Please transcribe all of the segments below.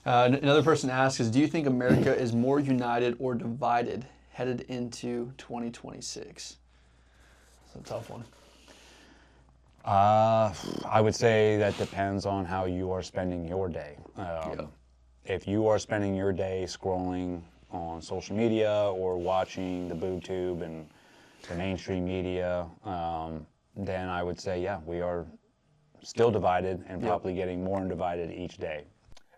Another person asks do you think America is more united or divided headed into 2026? It's a tough one. I would say that depends on how you are spending your day. If you are spending your day scrolling on social media or watching the boob tube and the mainstream media, then I would say, yeah, we are still divided and probably getting more divided each day.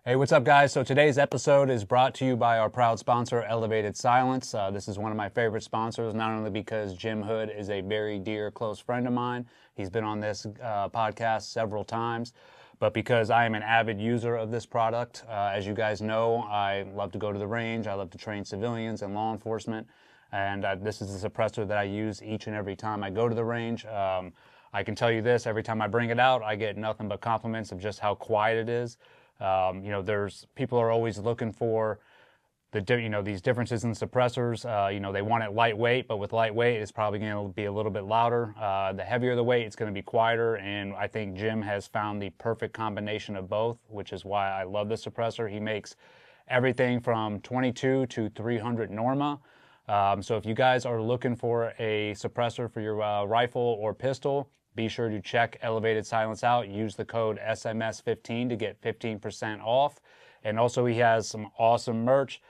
Hey, what's up, guys? So today's episode is brought to you by our proud sponsor, Elevated Silence. This is one of my favorite sponsors, not only because Jim Hood is a very dear, close friend of mine. He's been on this podcast several times, but because I am an avid user of this product. As you guys know, I love to go to the range. I love to train civilians and law enforcement, and this is the suppressor that I use each and every time I go to the range. I can tell you this, every time I bring it out, I get nothing but compliments of just how quiet it is. People are always looking for these differences in suppressors. They want it lightweight, but with lightweight, it's probably going to be a little bit louder. The heavier the weight, it's going to be quieter. And I think Jim has found the perfect combination of both, which is why I love the suppressor. He makes everything from 22 to 300 Norma. So if you guys are looking for a suppressor for your rifle or pistol, be sure to check Elevated Silence out. Use the code SMS15 to get 15% off. And also he has some awesome merch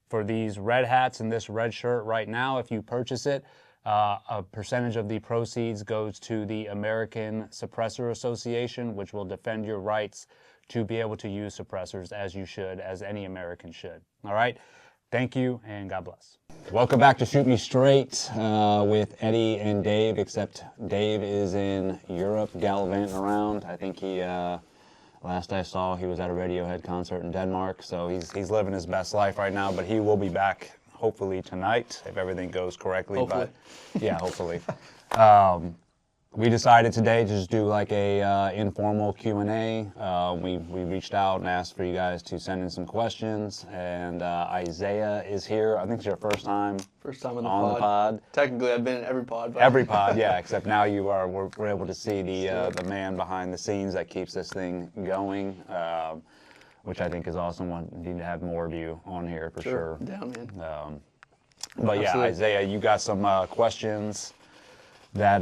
for these red hats and this red shirt right now. If you purchase it, a percentage of the proceeds goes to the American Suppressor Association, which will defend your rights to be able to use suppressors as you should, as any American should. All right? Thank you, and God bless. Welcome back to Shoot Me Straight with Eddie and Dave, except Dave is in Europe gallivanting around. I think he, last I saw, he was at a Radiohead concert in Denmark, so he's living his best life right now, but he will be back hopefully tonight if everything goes correctly. Hopefully. But yeah, hopefully. We decided today to just do like a informal Q&A. We reached out and asked for you guys to send in some questions, and Isaiah is here. I think it's your first time on the pod. Technically, I've been in every pod. But Every pod, yeah, except now we're able to see the man behind the scenes that keeps this thing going, which I think is awesome. We need to have more of you on here for sure. Down, man. But yeah, Isaiah, you got some questions that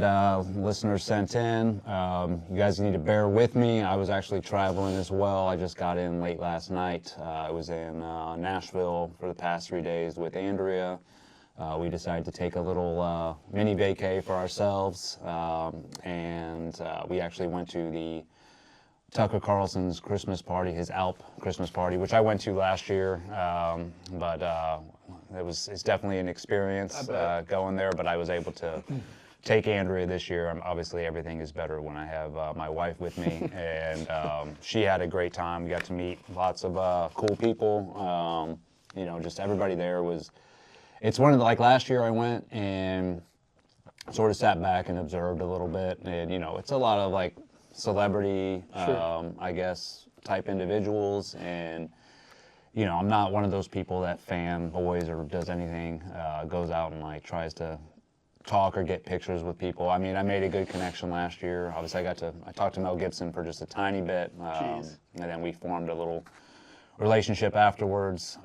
listeners sent in. You guys need to bear with me. I was actually traveling as well. I just got in late last night. I was in Nashville for the past 3 days with Andrea. We decided to take a little mini vacay for ourselves, and we actually went to the Tucker Carlson's Christmas party, his Alp Christmas party, which I went to last year, but it's definitely an experience going there, but I was able to take Andrea this year. Obviously, everything is better when I have my wife with me, and she had a great time. We got to meet lots of cool people. Just everybody there was. It's one of the, like last year I went and sort of sat back and observed a little bit, and it's a lot of like celebrity, I guess, type individuals, and I'm not one of those people that fanboys or does anything, goes out and like tries to talk or get pictures with people. I mean, I made a good connection last year. Obviously, I talked to Mel Gibson for just a tiny bit, and then we formed a little relationship afterwards,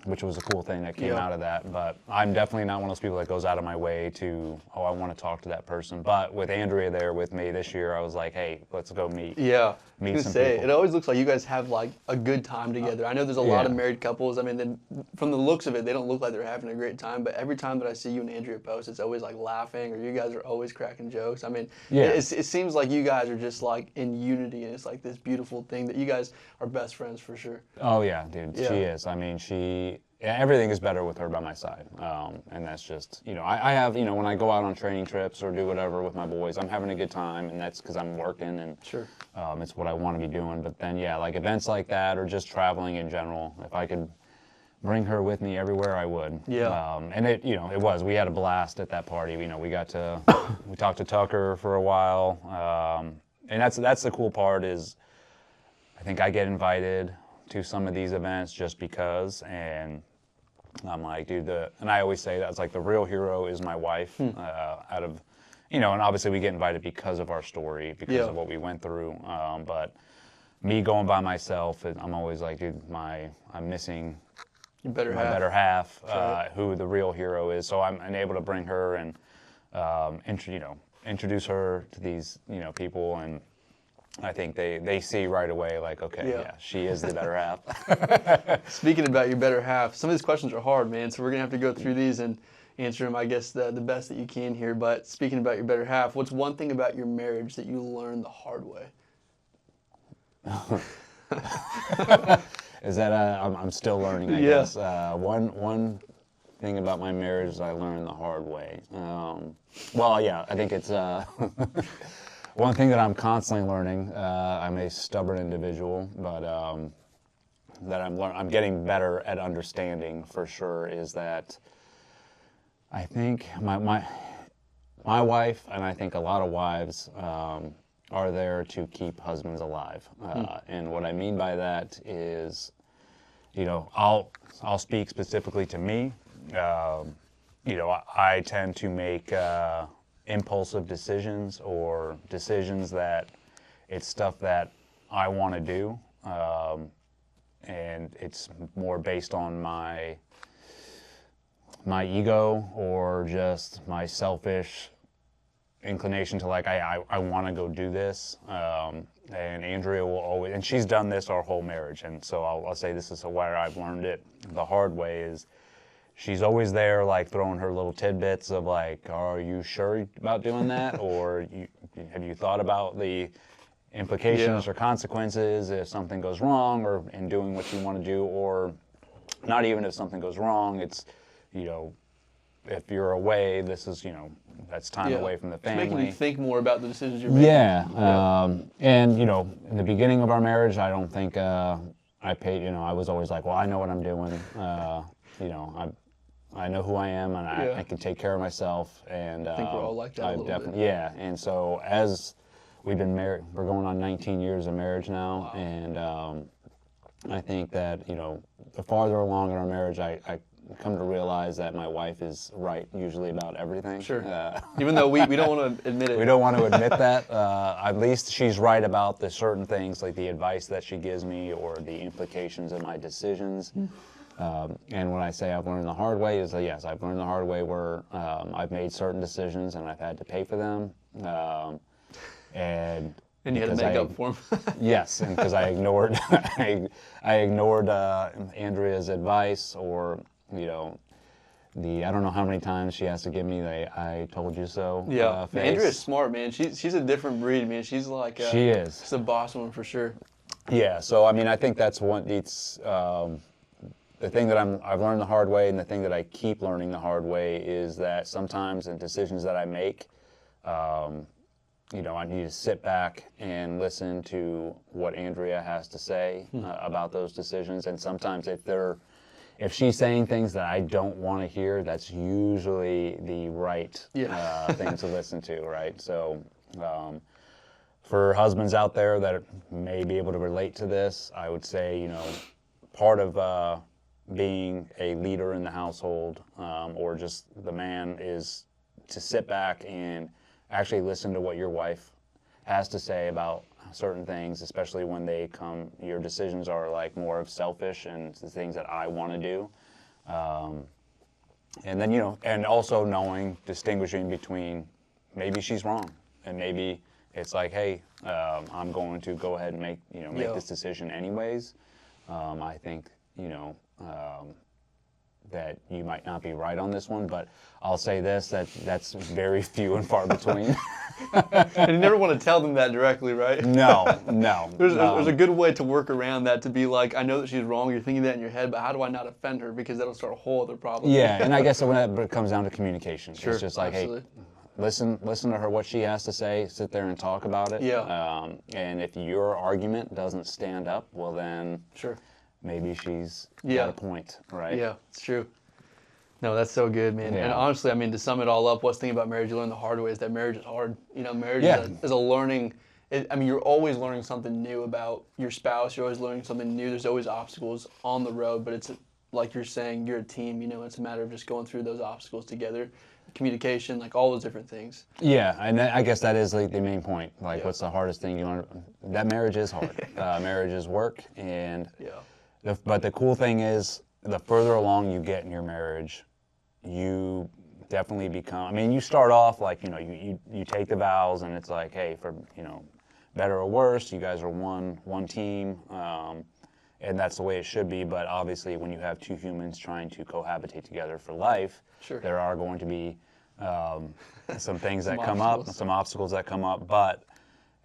which was a cool thing that came out of that. But I'm definitely not one of those people that goes out of my way to, I want to talk to that person. But with Andrea there with me this year, I was like, hey, let's go meet. Yeah, meet some people. It always looks like you guys have like a good time together. I know there's a lot of married couples. I mean, from the looks of it, they don't look like they're having a great time. But every time that I see you and Andrea post, it's always like laughing, or you guys are always cracking jokes. I mean, it seems like you guys are just like in unity, and it's like this beautiful thing that you guys are best friends for sure. Oh yeah, dude, she is. I mean, everything is better with her by my side, and that's just, I have, when I go out on training trips or do whatever with my boys, I'm having a good time, and that's because I'm working, and it's what I want to be doing. But then, like events like that, or just traveling in general, if I could bring her with me everywhere, I would. And we had a blast at that party. We we talked to Tucker for a while, and that's the cool part is, I think I get invited to some of these events just because, and I'm like, dude, and I always say that it's like the real hero is my wife, out of, and obviously we get invited because of our story, because of what we went through, but me going by myself, I'm always like, dude, I'm missing Your better my half. better half, Right. who the real hero is. So I'm able to bring her and introduce her to these people, and I think they see right away, like, okay, yeah, she is the better half. Speaking about your better half, some of these questions are hard, man. So we're gonna have to go through these and answer them, I guess, the best that you can here. But speaking about your better half, what's one thing about your marriage that you learned the hard way? Is that I'm still learning, I guess. One thing about my marriage is I learned the hard way. Well, yeah, I think it's one thing that I'm constantly learning. I'm a stubborn individual, but that I'm getting better at understanding for sure is that I think my wife, and I think a lot of wives, are there to keep husbands alive. And what I mean by that is, I'll speak specifically to me. I tend to make impulsive decisions, or decisions that it's stuff that I want to do, and it's more based on my ego or just my selfish inclination to, like, I want to go do this. And Andrea will always, and she's done this our whole marriage, and so I'll say this is where I've learned it the hard way is she's always there, like, throwing her little tidbits of, like, are you sure about doing that? Or have you thought about the implications or consequences if something goes wrong, or in doing what you want to do? Or not even if something goes wrong, it's, if you're away, this is, that's time away from the family. It's making you think more about the decisions you're making. And, in the beginning of our marriage, I don't think I paid, I was always like, well, I know what I'm doing. I know who I am, and I can take care of myself. And I think we're all like that a little bit. Yeah, and so as we've been married, we're going on 19 years of marriage now, and I think that, the farther along in our marriage, I come to realize that my wife is right usually about everything. Sure. Even though we don't want to admit it. We don't want to admit that. At least she's right about the certain things, like the advice that she gives me or the implications of my decisions. And when I say I've learned the hard way, is that yes, I've learned the hard way where I've made certain decisions and I've had to pay for them. And you had to make up for them. Yes, and because I ignored I ignored Andrea's advice, or I don't know how many times she has to give me the "I told you so" face. Andrea's smart, man. She's a different breed, man. She's like she is. She's a boss one for sure. Yeah, so I think that's one. It's the thing that I've learned the hard way, and the thing that I keep learning the hard way is that sometimes in decisions that I make, I need to sit back and listen to what Andrea has to say about those decisions. And sometimes if she's saying things that I don't want to hear, that's usually the right thing to listen to, right? So for husbands out there that may be able to relate to this, I would say, part of being a leader in the household, or just the man, is to sit back and actually listen to what your wife has to say about certain things, especially when your decisions are like more of selfish and the things that I want to do. And then, and also distinguishing between maybe she's wrong and maybe it's like, hey, I'm going to go ahead and make this decision anyways. I think, that you might not be right on this one, but I'll say this, that's very few and far between. And you never want to tell them that directly, right? No. There's a good way to work around that, to be like, I know that she's wrong, you're thinking that in your head, but how do I not offend her? Because that'll start a whole other problem. Yeah, and I guess when it comes down to communication, sure, it's just like, absolutely. Hey, listen to her, what she has to say, sit there and talk about it. Yeah. And if your argument doesn't stand up, well then, sure, maybe she's got a point, right? Yeah, it's true. No, that's so good, man. Yeah. And honestly, to sum it all up, what's the thing about marriage you learn the hard way is that marriage is hard. Marriage is a learning. You're always learning something new about your spouse. You're always learning something new. There's always obstacles on the road, but like you're saying, you're a team, it's a matter of just going through those obstacles together, communication, like all those different things. Yeah, and I guess that is like the main point. Like, what's the hardest thing you want? That marriage is hard. Marriage is work, and but the cool thing is, the further along you get in your marriage, you definitely become. I mean, you start off like you take the vows, and it's like, hey, for better or worse, you guys are one team. And that's the way it should be, but obviously when you have two humans trying to cohabitate together for life, there are going to be some things that come up, some obstacles that come up, but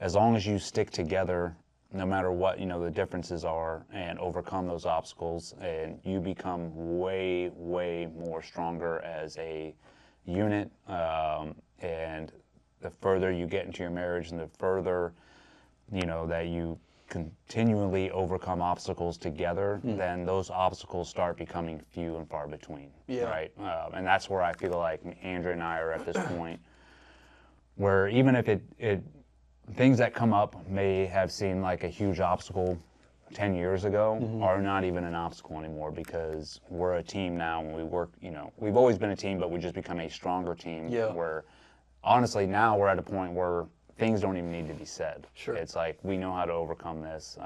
as long as you stick together, no matter what the differences are, and overcome those obstacles, and you become way, way more stronger as a unit, and the further you get into your marriage and the further that you continually overcome obstacles together, then those obstacles start becoming few and far between, right? And that's where I feel like Andrea and I are at this point, where even if things that come up may have seemed like a huge obstacle 10 years ago, are not even an obstacle anymore, because we're a team now, and we work, we've always been a team, but we just become a stronger team, where honestly now we're at a point where things don't even need to be said. It's like, we know how to overcome this.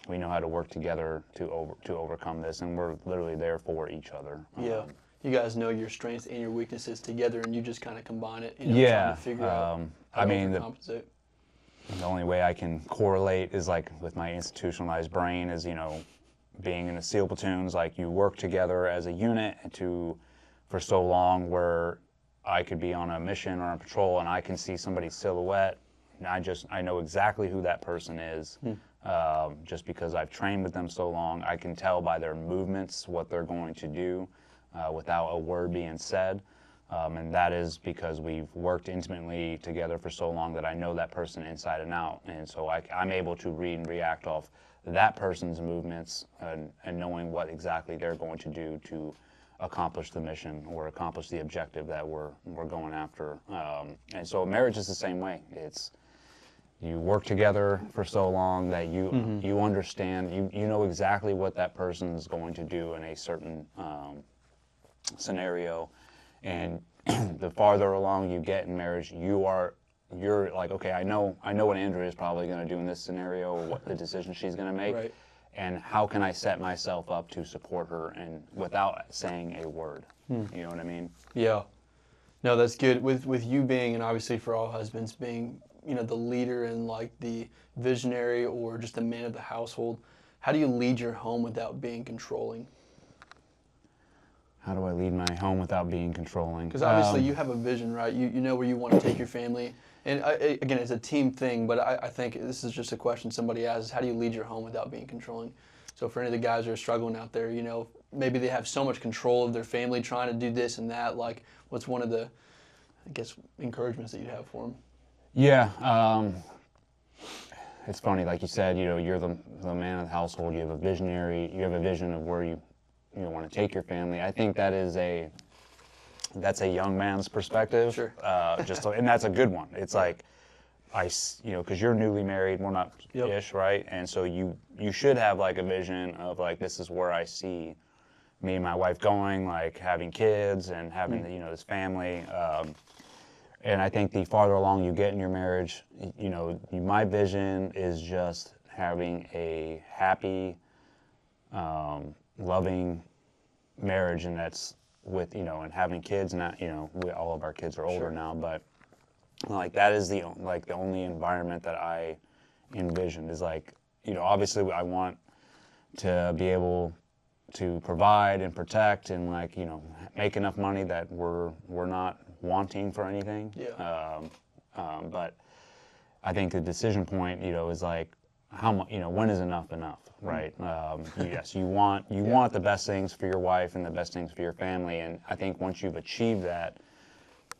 We know how to work together to overcome this, and we're literally there for each other. You guys know your strengths and your weaknesses together, and you just kind of combine it. Trying to figure out how to overcompensate. The only way I can correlate is like with my institutionalized brain is being in the SEAL platoons. Like, you work together as a unit for so long, where I could be on a mission or on patrol, and I can see somebody's silhouette, and I know exactly who that person is, just because I've trained with them so long. I can tell by their movements what they're going to do without a word being said, and that is because we've worked intimately together for so long that I know that person inside and out, and so I'm able to read and react off that person's movements, and knowing what exactly they're going to do to accomplish the mission or accomplish the objective that we're going after. And so marriage is the same way. It's, you work together for so long that you understand, you know exactly what that person is going to do in a certain scenario, and the farther along you get in marriage, you're like, okay, I know what Andrea is probably going to do in this scenario, or what the decision she's going to make. Right. And how can I set myself up to support her, and without saying a word? You know what I mean? Yeah. No, that's good. With you being, and obviously for all husbands, being the leader and like the visionary or just the man of the household, how do you lead your home without being controlling? How do I lead my home without being controlling? Because obviously you have a vision, right? You know where you want to take your family. And again, it's a team thing, but I think this is just a question somebody asks: how do you lead your home without being controlling? So for any of the guys who are struggling out there, maybe they have so much control of their family, trying to do this and that. Like, what's one of the, I guess, encouragements that you'd have for them? Yeah, it's funny, like you said, you're the man of the household. You have a vision of where you want to take your family. I think that's a young man's perspective. Sure. And that's a good one. It's like, because you're newly married, we're not ish, right? And so you should have like a vision of like, this is where I see me and my wife going, like having kids and having this family. And I think the farther along you get in your marriage, my vision is just having a happy, loving marriage, and that's with and having kids. Not all of our kids are older now, but like that is the only environment that I envisioned is like obviously I want to be able to provide and protect and make enough money that we're not wanting for anything. But I think the decision point is like how much when is enough, right? Yes, you want the best things for your wife and the best things for your family, and I think once you've achieved that,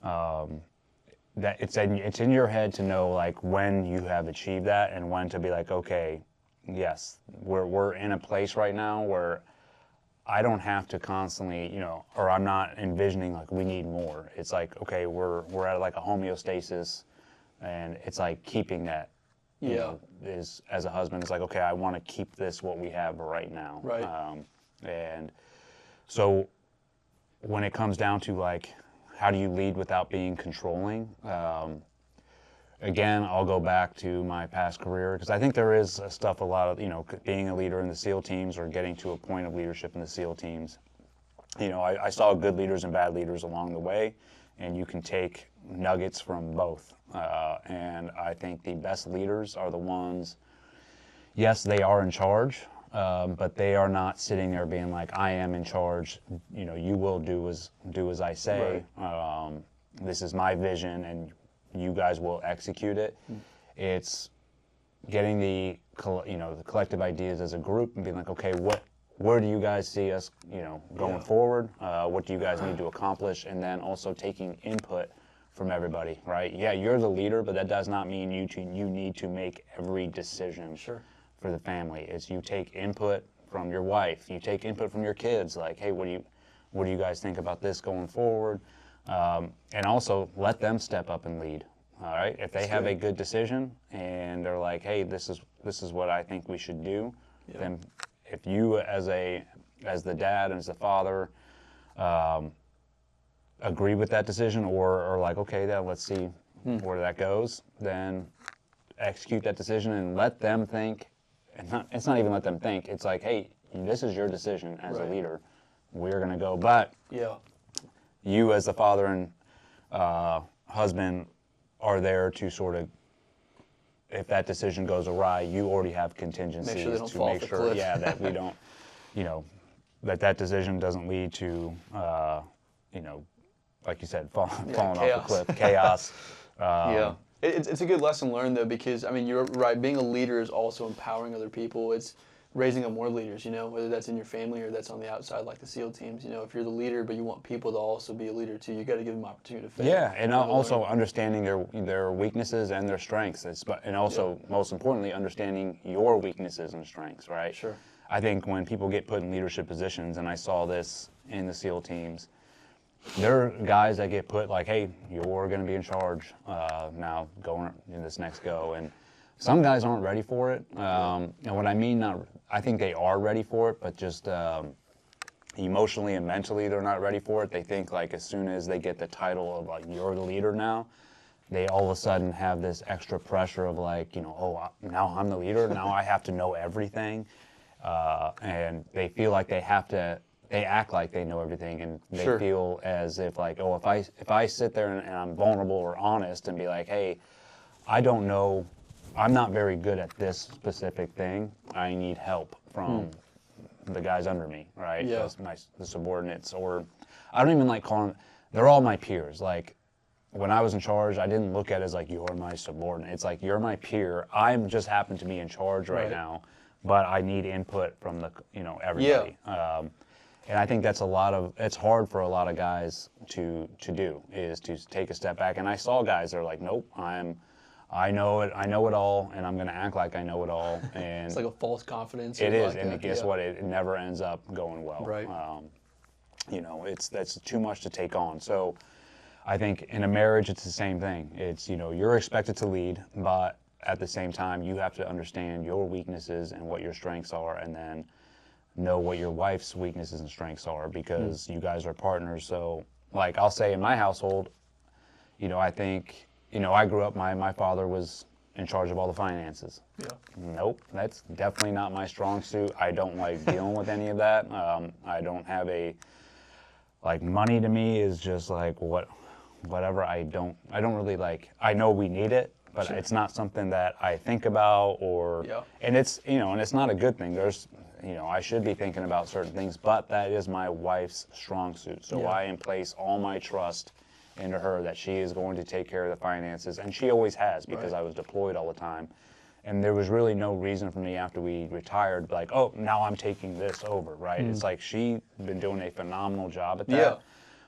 that it's in your head to know like when you have achieved that and when to be like, okay, yes, we're in a place right now where I don't have to constantly, or I'm not envisioning like we need more. It's like, okay, we're at like a homeostasis, and it's like keeping that. Is as a husband, it's like, okay, I want to keep this what we have right now. Right. And so when it comes down to like, how do you lead without being controlling? Again, I'll go back to my past career, because I think there is stuff, a lot of, being a leader in the SEAL teams or getting to a point of leadership in the SEAL teams. I saw good leaders and bad leaders along the way, and you can take nuggets from both. And I think the best leaders are the ones, yes, they are in charge, but they are not sitting there being like, I am in charge, you will do as I say. Right. This is my vision, and you guys will execute it. It's getting the collective ideas as a group and being like, okay, where do you guys see us, going forward? What do you guys need to accomplish? And then also taking input from everybody, right? Yeah, you're the leader, but that does not mean you need to make every decision for the family. It's you take input from your wife, you take input from your kids, like, hey, what do you guys think about this going forward? And also let them step up and lead. All right, if they have a good decision and they're like, hey, this is what I think we should do, then if you as the dad and as the father agree with that decision, or like, okay, then let's see where that goes, then execute that decision and let them think. And it's not even let them think. It's like, hey, this is your decision as a leader. We're gonna go, but you as the father and husband are there to sort of, if that decision goes awry, you already have contingencies to make sure, that we don't, that decision doesn't lead to, like you said, falling off the cliff, chaos. It's a good lesson learned, though, because, I mean, you're right, being a leader is also empowering other people. It's raising up more leaders, whether that's in your family or that's on the outside, like the SEAL teams. If you're the leader, but you want people to also be a leader too, you got to give them opportunity to fail. Yeah, and also understanding their weaknesses and their strengths, and also most importantly, understanding your weaknesses and strengths. Right. Sure. I think when people get put in leadership positions, and I saw this in the SEAL teams, there are guys that get put like, hey, you're going to be in charge now, going in this next go, and some guys aren't ready for it. And what I mean, I think they are ready for it, but just emotionally and mentally, they're not ready for it. They think like as soon as they get the title of like, you're the leader now, they all of a sudden have this extra pressure of like, oh, now I'm the leader. Now I have to know everything. And they feel like they act like they know everything, and they feel as if like, oh, if I sit there and I'm vulnerable or honest and be like, hey, I don't know, I'm not very good at this specific thing. I need help from the guys under me, right? Yeah. The subordinates, or I don't even like calling them, they're all my peers. Like when I was in charge, I didn't look at it as like, you're my subordinate. It's like, you're my peer. I'm just happen to be in charge right now, but I need input from everybody. Yeah. And I think it's hard for a lot of guys to do, is to take a step back. And I saw guys that are like, nope, I know it all, and I'm going to act like I know it all. And it's like a false confidence. It is, and guess what? It never ends up going well. Right. That's too much to take on. So I think in a marriage, it's the same thing. It's, you're expected to lead, but at the same time, you have to understand your weaknesses and what your strengths are, and then know what your wife's weaknesses and strengths are, because you guys are partners. So, like I'll say in my household, I think, I grew up, my father was in charge of all the finances. Yeah. Nope, that's definitely not my strong suit. I don't like dealing with any of that. I don't have money to me is just like whatever. I don't really like, I know we need it, but it's not something that I think about and it's, and it's not a good thing. There's, I should be thinking about certain things, but that is my wife's strong suit. So I place all my trust into her that she is going to take care of the finances, and she always has, because I was deployed all the time. And there was really no reason for me after we retired, like, oh, now I'm taking this over, right? It's like she'd been doing a phenomenal job at that. Yeah.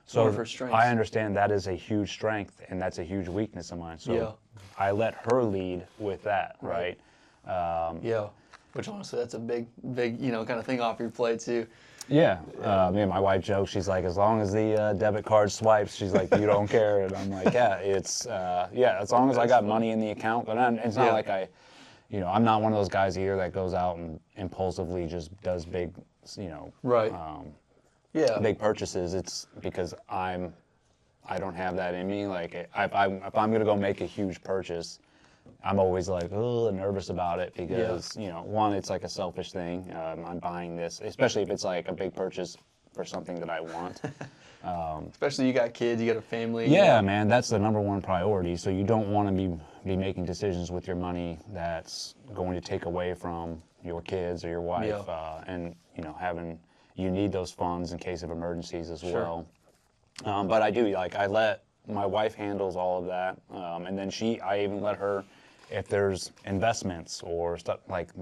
So one of her strengths. I understand that is a huge strength, and that's a huge weakness of mine. So I let her lead with that, right? Which honestly, that's a big, kind of thing off your plate too. Yeah. Me and my wife joke, she's like, as long as the debit card swipes, she's like, you don't care. And I'm like, it's as long as I got money in the account. But it's not like I'm not one of those guys here that goes out and impulsively just does big Right. Yeah. big purchases. It's because I don't have that in me. Like if I'm going to go make a huge purchase, I'm always like, oh, nervous about it because, one, it's like a selfish thing. I'm buying this, especially if it's like a big purchase for something that I want. Especially you got kids, you got a family. Yeah, man, that's the number one priority. So you don't want to be making decisions with your money that's going to take away from your kids or your wife. And, you need those funds in case of emergencies as well. But I do, I let my wife handles all of that. And then I even let her, if there's investments or stuff,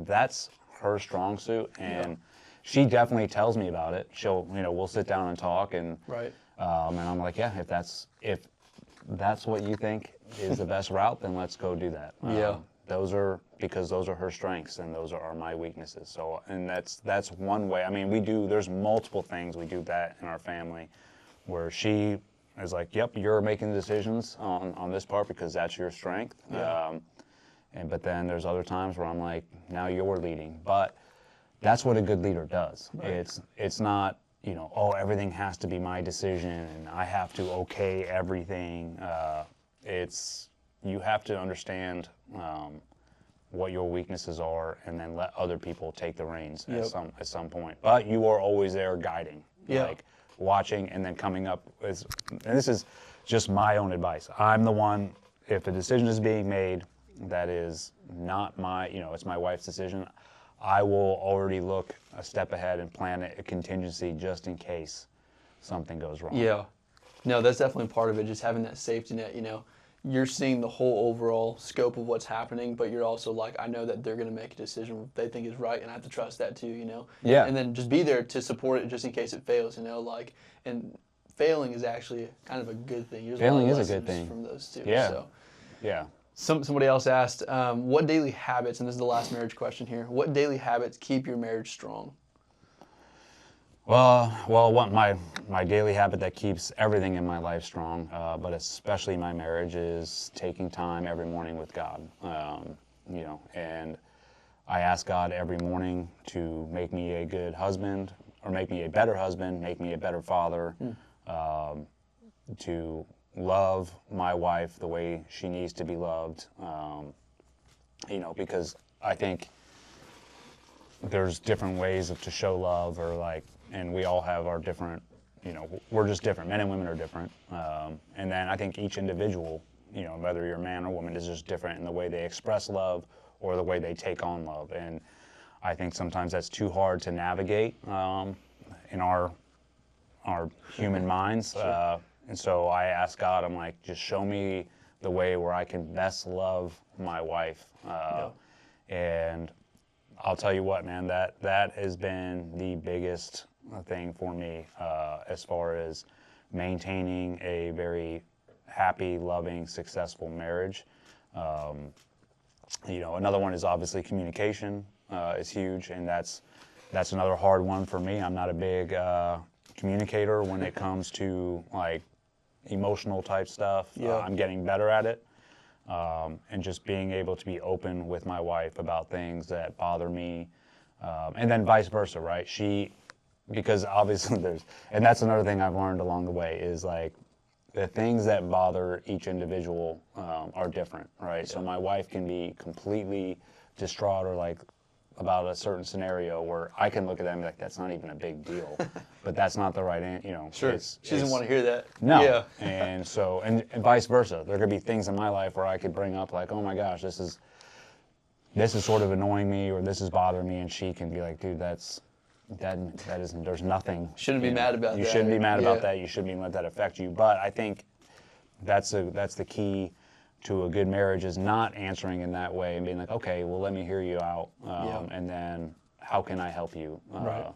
that's her strong suit. And she definitely tells me about it. We'll sit down and talk and I'm like, yeah, if that's what you think is the best route, then let's go do that. Because those are her strengths and those are my weaknesses. So, and that's one way. I mean, there's multiple things we do that in our family where she is like, yep, you're making the decisions on this part because that's your strength. But then there's other times where I'm like, now you're leading. But that's what a good leader does. Right. It's not, everything has to be my decision and I have to okay everything. You have to understand what your weaknesses are and then let other people take the reins at some point. But you are always there guiding, watching and then coming up with, and this is just my own advice. I'm the one, if a decision is being made that is not it's my wife's decision, I will already look a step ahead and plan a contingency just in case something goes wrong. Yeah. No, that's definitely part of it, just having that safety net, You're seeing the whole overall scope of what's happening, but you're also like, I know that they're going to make a decision they think is right, and I have to trust that too, Yeah. And then just be there to support it just in case it fails, and failing is actually kind of a good thing. There's failing is a good thing. From those two. Yeah. So. Yeah. Somebody else asked, what daily habits, and this is the last marriage question here, what daily habits keep your marriage strong? What my daily habit that keeps everything in my life strong, but especially my marriage, is taking time every morning with God. And I ask God every morning to make me a good husband, or make me a better husband, make me a better father, to love my wife the way she needs to be loved, because I think there's different ways to show love, and we all have our different, we're just different. Men and women are different. And then I think each individual, whether you're a man or woman, is just different in the way they express love or the way they take on love. And I think sometimes that's too hard to navigate in our human minds. And so I ask God, I'm like, just show me the way where I can best love my wife. And I'll tell you what, man, that has been the biggest thing for me as far as maintaining a very happy, loving, successful marriage. Another one is obviously communication is huge, and that's another hard one for me. I'm not a big communicator when it comes to emotional type stuff. I'm getting better at it. And just being able to be open with my wife about things that bother me, and then vice versa, right? Because obviously and that's another thing I've learned along the way is the things that bother each individual are different, right? So my wife can be completely distraught or about a certain scenario where I can look at them and be like, that's not even a big deal, but that's not the right answer, Sure. She doesn't want to hear that. No. Yeah. And so, and vice versa. There could be things in my life where I could bring up oh my gosh, this is sort of annoying me, or this is bothering me, and she can be like, dude, that isn't, there's nothing. Shouldn't be mad about that. You shouldn't be mad about that. You shouldn't even let that affect you. But I think that's the key to a good marriage, is not answering in that way and being like, okay, well, let me hear you out. And then how can I help you?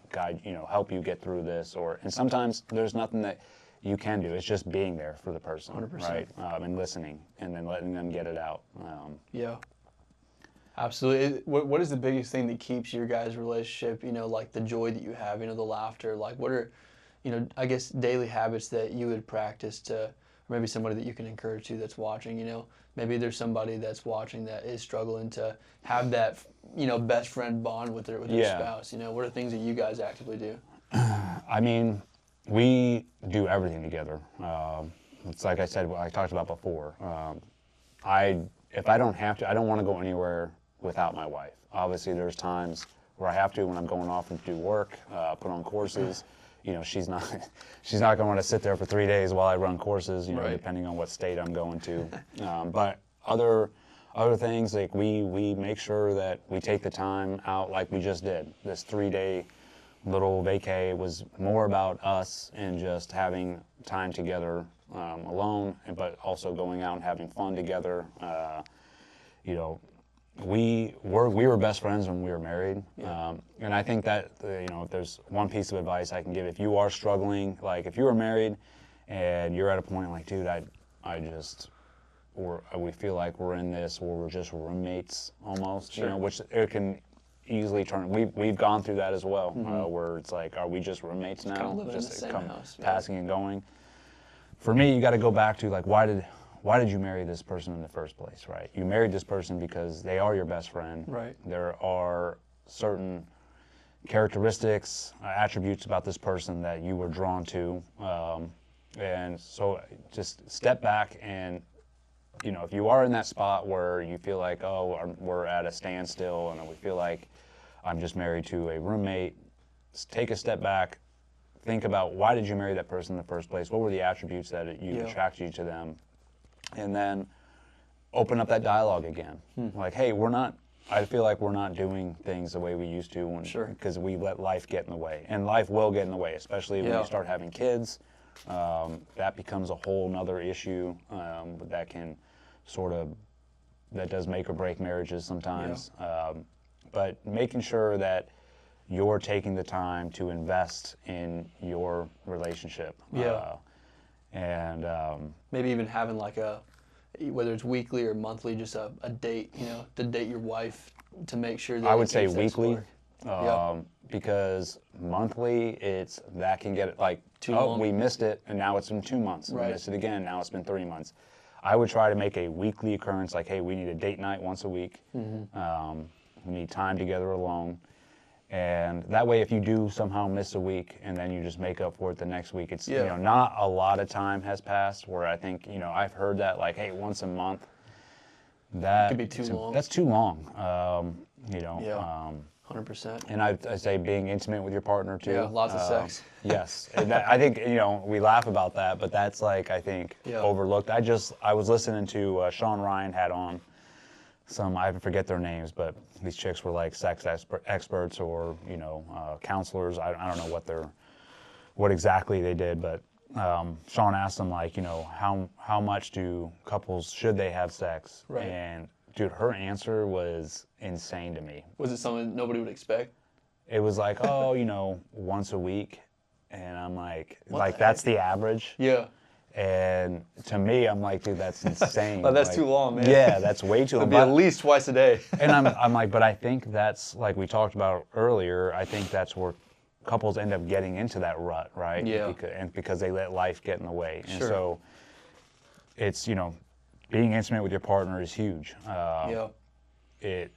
Guide, help you get through this. And sometimes there's nothing that you can do. It's just being there for the person, 100%. right? And listening, and then letting them get it out. Absolutely. What is the biggest thing that keeps your guys' relationship, the joy that you have, the laughter? What are, I guess, daily habits that you would practice to, maybe somebody that you can encourage to that's watching, maybe there's somebody that's watching that is struggling to have that, best friend bond with their spouse. What are things that you guys actively do? I mean, we do everything together. It's like I said, I talked about before. If I don't have to, I don't want to go anywhere without my wife. Obviously, there's times where I have to when I'm going off and do work, put on courses. She's not going to want to sit there for 3 days while I run courses. Right. Depending on what state I'm going to. But other things, like we make sure that we take the time out, like we just did. This 3-day little vacay was more about us and just having time together alone, but also going out and having fun together. We were best friends when we were married, and I think that if there's one piece of advice I can give, if you are struggling, like if you are married and you're at a point like, dude, we feel like we're in this, or we're just roommates almost, Sure. Which it can easily turn. We've gone through that as well, where it's like, are we just roommates now? Kind of living just in the same house, passing and going. For me, you got to go back to like, why did you marry this person in the first place, right? You married this person because they are your best friend. Right. There are certain characteristics, attributes about this person that you were drawn to, and so just step back and. If you are in that spot where you feel like, oh, we're at a standstill and we feel like I'm just married to a roommate, take a step back, think about why did you marry that person in the first place? What were the attributes that attracted you to them? And then open up that dialogue again. Like, hey, I feel like we're not doing things the way we used to because we let life get in the way. And life will get in the way, especially when you start having kids. That becomes a whole nother issue that does make or break marriages sometimes. But making sure that you're taking the time to invest in your relationship. And maybe even having like whether it's weekly or monthly, just a date, to date your wife to make sure that I would say weekly. Yeah. Because monthly, that can get like, Too long. We missed it, and now it's been 2 months. Right. We missed it again, now it's been 3 months. I would try to make a weekly occurrence, like, hey, we need a date night once a week. We need time together alone. And that way, if you do somehow miss a week, and then you just make up for it the next week, it's not a lot of time has passed, where I think, I've heard that, like, hey, once a month, that could be too long. That's too long. 100%. And I say being intimate with your partner too. Yeah, lots of sex. Yes, and I think we laugh about that, but that's like I think overlooked. I was listening to Sean Ryan had on I forget their names, but these chicks were like sex experts or counselors. I don't know what exactly they did, but Sean asked them like how much do couples should they have sex? Right. And dude, her answer was insane to me. Was it something nobody would expect? It was like, once a week. And I'm like, that's the average? Yeah. And to me, I'm like, dude, that's insane. Oh, that's too long, man. Yeah, that's way too long. It'd be at least twice a day. And I'm like, but I think that's, like we talked about earlier, I think that's where couples end up getting into that rut, right? Yeah. Because they let life get in the way. And Sure. so it's, being intimate with your partner is huge. It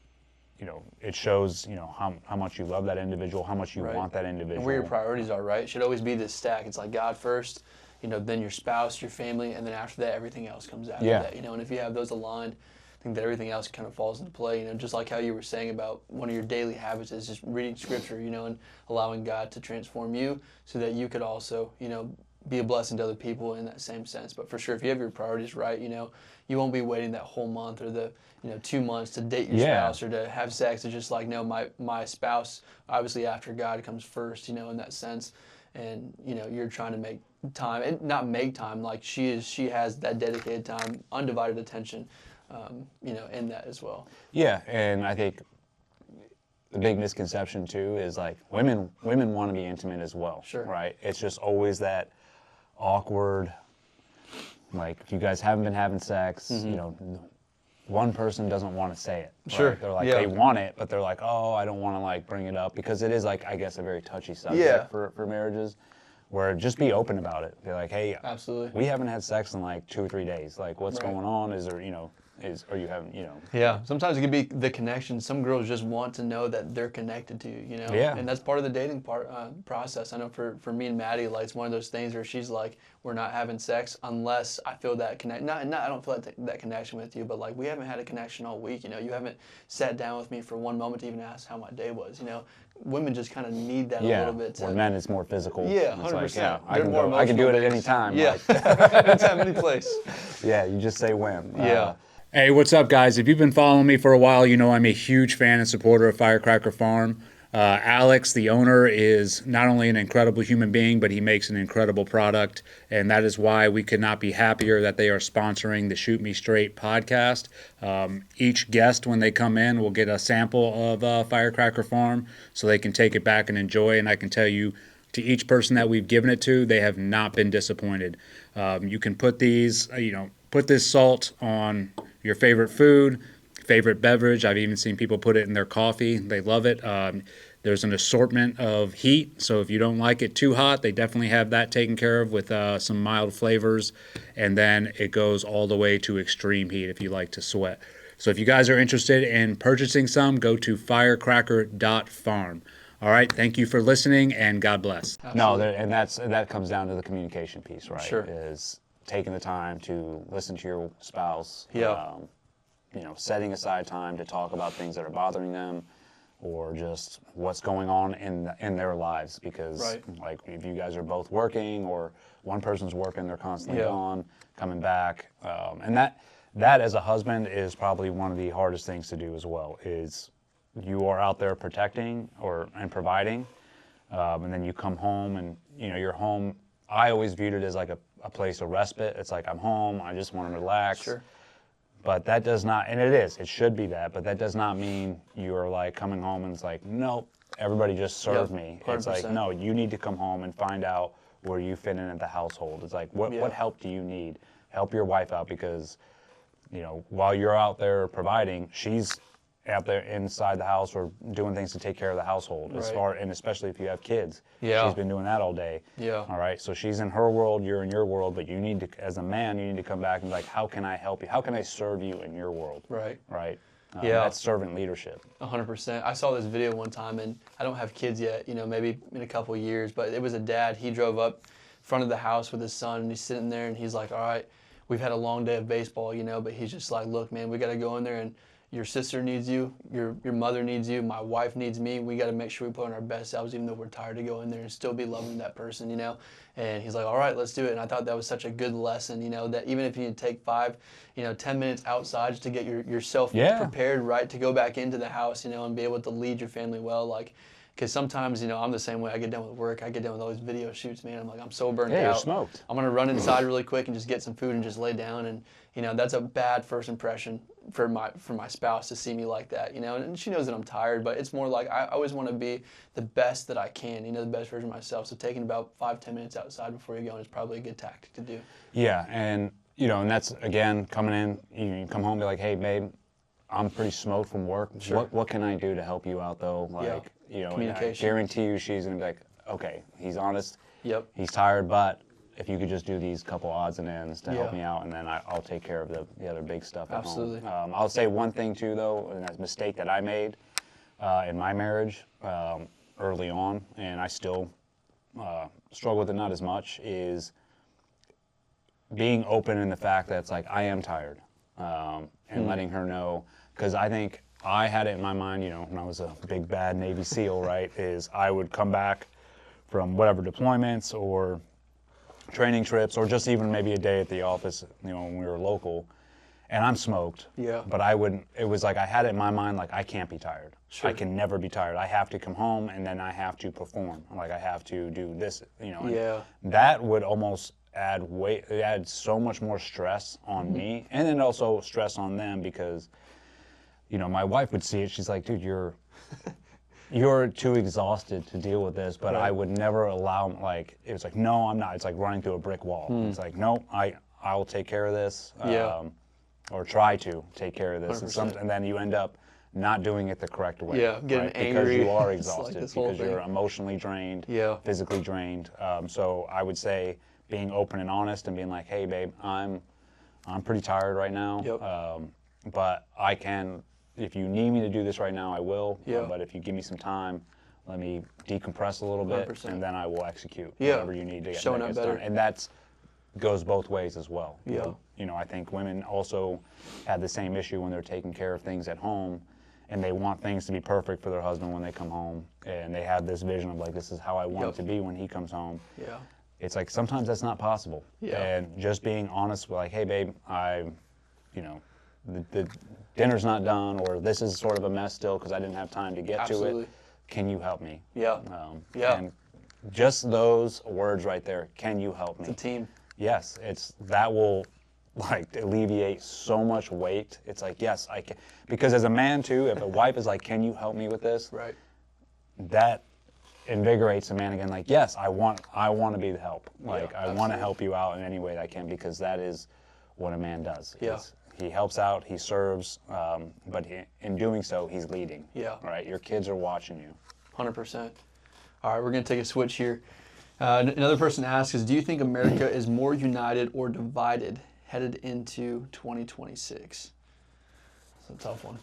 shows, how much you love that individual, how much you want that individual. And where your priorities are, right? It should always be this stack. It's like God first, then your spouse, your family, and then after that, everything else comes after that, And if you have those aligned, I think that everything else kind of falls into play, just like how you were saying about one of your daily habits is just reading scripture, and allowing God to transform you so that you could also, be a blessing to other people in that same sense. But for sure, if you have your priorities right, you won't be waiting that whole month or the 2 months to date your spouse or to have sex. It's just like, no, my spouse, obviously after God comes first, in that sense. And you're trying to make time, and not make time, like she has that dedicated time, undivided attention, in that as well. Yeah, and I think the big misconception too is like women want to be intimate as well. Sure. Right? It's just always that awkward, like if you guys haven't been having sex, one person doesn't want to say it. Right? Sure. They're like, they want it, but they're like, oh, I don't want to like bring it up because it is like, I guess, a very touchy subject for marriages. where just be open about it. Be like, hey, Absolutely. we haven't had sex in like 2 or 3 days. Like, what's Right. going on? Is there, are you having, Yeah, sometimes it can be the connection. Some girls just want to know that they're connected to you, Yeah. and that's part of the dating process. I know for me and Maddie, like it's one of those things where she's like, we're not having sex unless I feel that connect. Not I don't feel that connection with you, but like we haven't had a connection all week. You haven't sat down with me for one moment to even ask how my day was. Women just kind of need that a little bit. For men, it's more physical. Yeah, It's 100%. like, yeah, They're I can do it at emotional any time. Yeah, Like, anytime, any place. yeah, you just say when. Yeah. Hey, what's up, guys? If you've been following me for a while, you know I'm a huge fan and supporter of Firecracker Farm. Alex, the owner, is not only an incredible human being, but he makes an incredible product, and that is why we could not be happier that they are sponsoring the Shoot Me Straight podcast. Each guest, when they come in, will get a sample of Firecracker Farm so they can take it back and enjoy, and I can tell you, to each person that we've given it to, they have not been disappointed. You can put these, put this salt on your favorite food, favorite beverage. I've even seen people put it in their coffee. They love it. There's an assortment of heat, so if you don't like it too hot, they definitely have that taken care of with some mild flavors. And then it goes all the way to extreme heat if you like to sweat. So if you guys are interested in purchasing some, go to firecracker.farm. All right, thank you for listening, and God bless. No, and that comes down to the communication piece, right? Sure. Is taking the time to listen to your spouse. Yeah. Setting aside time to talk about things that are bothering them, or just what's going on in their lives. Because, Right. like, if you guys are both working, or one person's working, they're constantly Yeah. gone, coming back, and that as a husband is probably one of the hardest things to do as well. Is you are out there protecting and providing, and then you come home and you're home. I always viewed it as like a place of respite. It's like, I'm home, I just want to relax. Sure. But that does not, and it should be that, but that does not mean you're like coming home and it's like, nope, everybody just serve me. It's like, 100%. no, you need to come home and find out where you fit in at the household. It's like, what help do you need? Help your wife out, because while you're out there providing, she's out there inside the house or doing things to take care of the household. Right. And especially if you have kids. Yeah. She's been doing that all day. Yeah. All right. So she's in her world, you're in your world, but you need to, as a man, you need to come back and be like, how can I help you? How can I serve you in your world? Right. Right. Yeah. That's servant leadership. 100%. I saw this video one time, and I don't have kids yet, maybe in a couple of years, but it was a dad. He drove up front of the house with his son, and he's sitting there, and he's like, all right, we've had a long day of baseball, but he's just like, look, man, we got to go in there, and your sister needs you, your mother needs you, my wife needs me. We got to make sure we put on our best selves, even though we're tired, to go in there and still be loving that person, And he's like, all right, let's do it. And I thought that was such a good lesson, that even if you take 5, 10 minutes outside just to get yourself prepared, right, to go back into the house, and be able to lead your family well, like, because sometimes, I'm the same way. I get done with work, I get done with all these video shoots, man. I'm like, I'm so burned out. You're smoked. I'm gonna run inside really quick and just get some food and just lay down. And that's a bad first impression for my spouse to see me like that. And she knows that I'm tired, but it's more like I always want to be the best that I can. The best version of myself. So taking about 5-10 minutes outside before you go in is probably a good tactic to do. Yeah, and and that's again coming in. You come home and be like, hey, babe, I'm pretty smoked from work. Sure. What can I do to help you out though? Like, Communication. I guarantee you she's gonna be like, okay, he's honest. Yep. He's tired, but if you could just do these couple odds and ends to help me out, and then I'll take care of the other big stuff at Absolutely. home. I'll say one thing too though, and that's a mistake that I made in my marriage early on, and I still struggle with it not as much, is being open in the fact that it's like, I am tired, and letting her know, because I think I had it in my mind, when I was a big bad Navy SEAL, right, is I would come back from whatever deployments or training trips, or just even maybe a day at the office, when we were local, and I'm smoked. Yeah. But it was like I had it in my mind, like, I can't be tired. Sure. I can never be tired. I have to come home and then I have to perform. Like, I have to do this, and Yeah. that would almost add weight. It adds so much more stress on me, and then also stress on them, because, my wife would see it. She's like, dude, you're too exhausted to deal with this, but Right. I would never allow, like, it was like, no, I'm not. It's like running through a brick wall. It's like, no, I'll take care of this, Yeah. or try to take care of this. 100%. And then you end up not doing it the correct way. Yeah, getting right? angry. Because you are It's like exhausted, this whole because you're thing. emotionally drained, Yeah. physically drained. So I would say being open and honest and being like, hey, babe, I'm pretty tired right now. Yep. But I can, if you need me to do this right now, I will. Yeah. But if you give me some time, let me decompress a little bit, 100%. and then I will execute Yeah. whatever you need to get Showing that up gets better. done. And that's goes both ways as well. Yeah. You know, I think women also have the same issue when they're taking care of things at home, and they want things to be perfect for their husband when they come home, and they have this vision of like, this is how I want Yep. it to be when he comes home. Yeah. It's like sometimes that's not possible. Yeah. And just being honest with like, hey babe, you know, the dinner's not done, or this is sort of a mess still because I didn't have time to get Absolutely. to it. Can you help me? Yeah. Yeah. And just those words right there, can you help me? It's a team. Yes, that will like alleviate so much weight. It's like, yes, I can. Because as a man too, if a wife is like, can you help me with this? Right. That invigorates a man again. Like, yes, I want to be the help. Like, I want to help you out in any way that I can, because that is what a man does. Yeah. He helps out, he serves, but in doing so, he's leading. Yeah. Right? Your kids are watching you. 100%. All right, we're going to take a switch here. Another person asks is, do you think America is more united or divided headed into 2026? It's a tough one.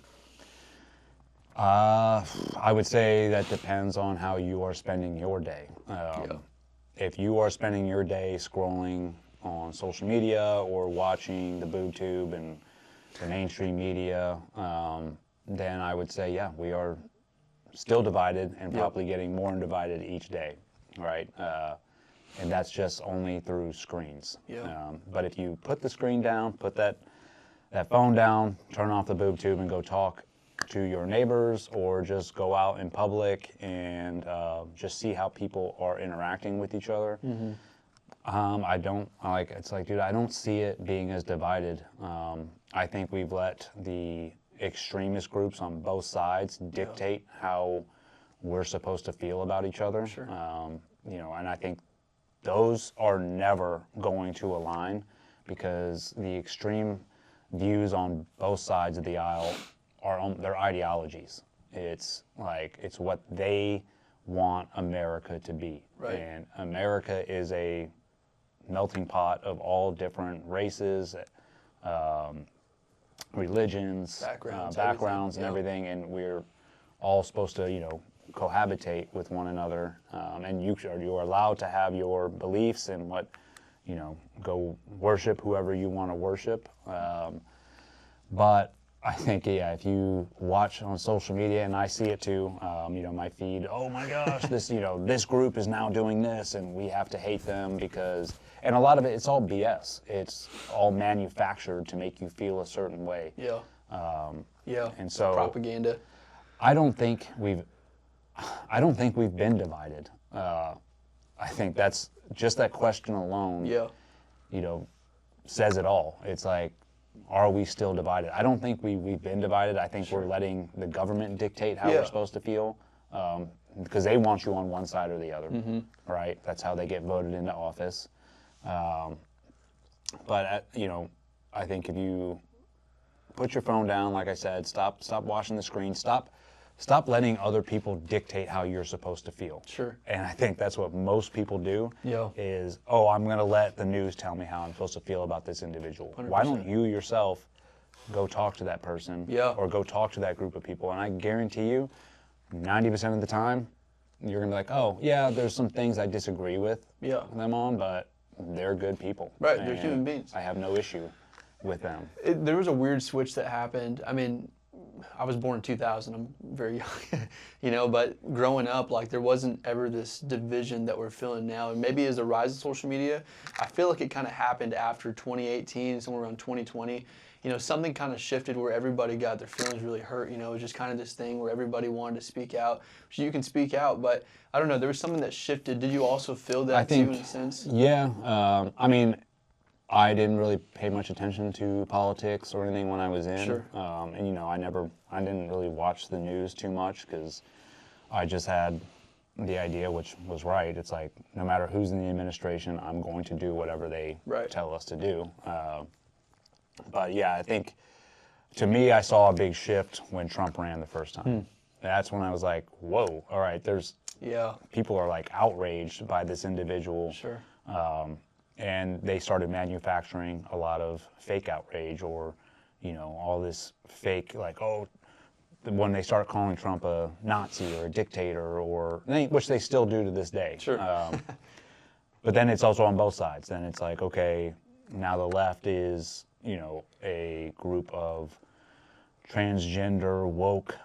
I would say that depends on how you are spending your day. If you are spending your day scrolling on social media or watching the boob tube and the mainstream media, then I would say, yeah, we are still divided and probably getting more divided each day, right? And that's just only through screens. But if you put the screen down, put that phone down, turn off the boob tube and go talk to your neighbors, or just go out in public and just see how people are interacting with each other. It's like, dude, I don't see it being as divided. I think we've let the extremist groups on both sides dictate how we're supposed to feel about each other. Sure. You know, and I think those are never going to align, because the extreme views on both sides of the aisle are their ideologies. It's like, it's what they want America to be. Right. And America is a melting pot of all different races, religions, backgrounds, and everything, and we're all supposed to, you know, cohabitate with one another. And you are allowed to have your beliefs and go worship whoever you want to worship. But I think, yeah, if you watch on social media, and I see it too, my feed, oh my gosh, this group is now doing this, and we have to hate them because, and a lot of it's all BS. It's all manufactured to make you feel a certain way. Yeah. And so propaganda. I don't think we've been divided. I think that's just that question alone. Says it all. It's like, are we still divided? I don't think we've been divided. I think we're letting the government dictate how we're supposed to feel, because they want you on one side or the other, right? That's how they get voted into office. But I think if you put your phone down, like I said, stop watching the screen, stop letting other people dictate how you're supposed to feel. Sure. And I think that's what most people do. Yeah. Is, I'm going to let the news tell me how I'm supposed to feel about this individual. 100%. Why don't you yourself go talk to that person? Yeah. Or go talk to that group of people? And I guarantee you, 90% of the time, you're going to be like, oh, yeah, there's some things I disagree with them on, but they're good people. Right, they're human beings. I have no issue with them. There was a weird switch that happened. I mean, I was born in 2000. I'm very young, but growing up, like, there wasn't ever this division that we're feeling now. And maybe as the rise of social media, I feel like it kind of happened after 2018, somewhere around 2020. Something kind of shifted where everybody got their feelings really hurt. It was just kind of this thing where everybody wanted to speak out. So you can speak out, but I don't know, there was something that shifted. Did you also feel that too, in a sense? Yeah. I mean, I didn't really pay much attention to politics or anything when I was in. Sure. And I didn't really watch the news too much, because I just had the idea, which was right. It's like, no matter who's in the administration, I'm going to do whatever they tell us to do. But yeah, I think to me, I saw a big shift when Trump ran the first time. That's when I was like, whoa, all right, people are like outraged by this individual. Sure. And they started manufacturing a lot of fake outrage, or, all this fake, like, when they start calling Trump a Nazi or a dictator, which they still do to this day. Sure. But then it's also on both sides. Then it's like, okay, now the left is, a group of transgender, woke,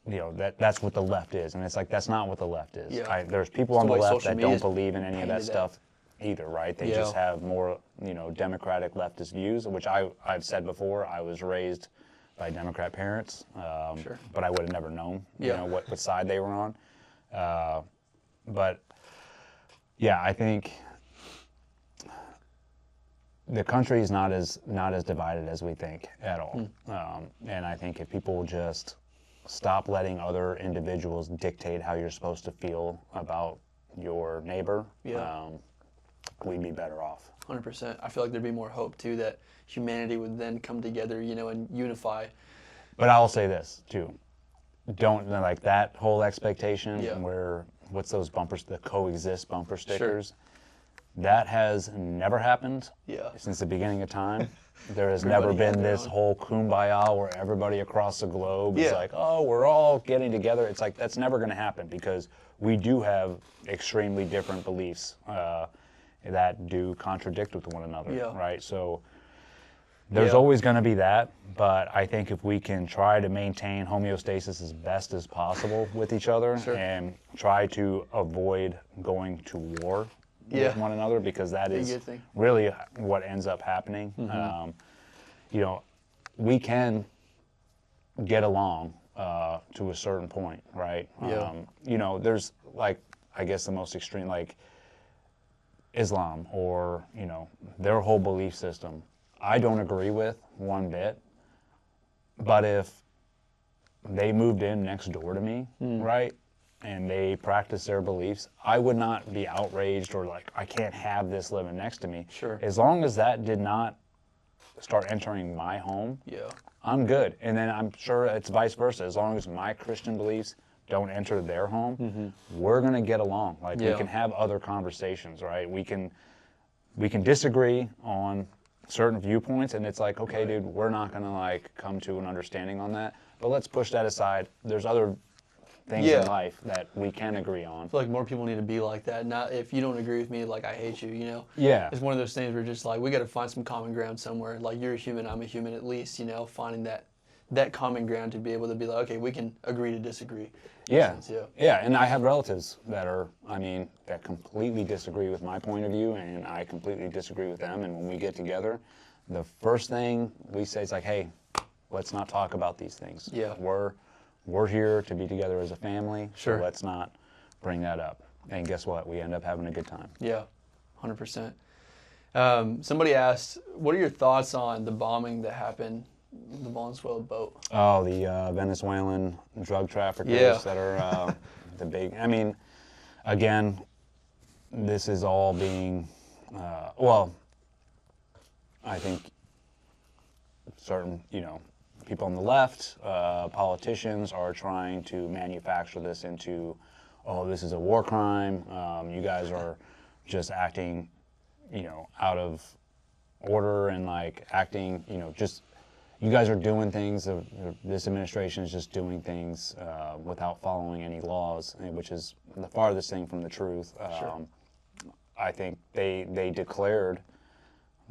that's what the left is. And it's like, that's not what the left is. Yeah. There's people on the left that don't believe in any of that stuff either, right? They just have more, democratic leftist views, which I've said before, I was raised by Democrat parents, but I would have never known, what side they were on. But yeah, I think the country is not as divided as we think at all. And I think if people just stop letting other individuals dictate how you're supposed to feel about your neighbor, we'd be better off. 100%. I feel like there'd be more hope too, that humanity would then come together, and unify. But I'll say this too. Don't, like, that whole expectation where, what's those bumpers, the coexist bumper stickers? Sure. That has never happened since the beginning of time. There has never been this whole kumbaya where everybody across the globe is like, oh, we're all getting together. It's like, that's never going to happen, because we do have extremely different beliefs that do contradict with one another, right? So there's always going to be that, but I think if we can try to maintain homeostasis as best as possible with each other and try to avoid going to war with one another, because that is really what ends up happening. We can get along to a certain point, right? There's, like, I guess the most extreme, like Islam, or, their whole belief system, I don't agree with one bit, but if they moved in next door to me, right, and they practice their beliefs, I would not be outraged or like, I can't have this living next to me. Sure. As long as that did not start entering my home, I'm good. And then I'm sure it's vice versa. As long as my Christian beliefs don't enter their home, we're going to get along. Like, we can have other conversations, right? We can disagree on certain viewpoints, and it's like, okay, dude, we're not going to, like, come to an understanding on that, but let's push that aside. There's other things in life that we can agree on. I feel like more people need to be like that. Not, if you don't agree with me, like, I hate you, Yeah. It's one of those things where just like, we got to find some common ground somewhere. Like, you're a human, I'm a human, at least, finding that common ground to be able to be like, okay, we can agree to disagree. Yeah. And I have relatives that that completely disagree with my point of view, and I completely disagree with them. And when we get together, the first thing we say is like, hey, let's not talk about these things. Yeah. We're here to be together as a family, Sure. so let's not bring that up. And guess what? We end up having a good time. Yeah, 100%. Somebody asked, what are your thoughts on the bombing that happened, the Venezuela boat? Oh, the Venezuelan drug traffickers that are the big... again, this is all being... I think certain, people on the left, politicians are trying to manufacture this into, oh, this is a war crime. You guys are just acting, out of order and like acting, you guys are doing things. This administration is just doing things without following any laws, which is the farthest thing from the truth. Sure. I think they declared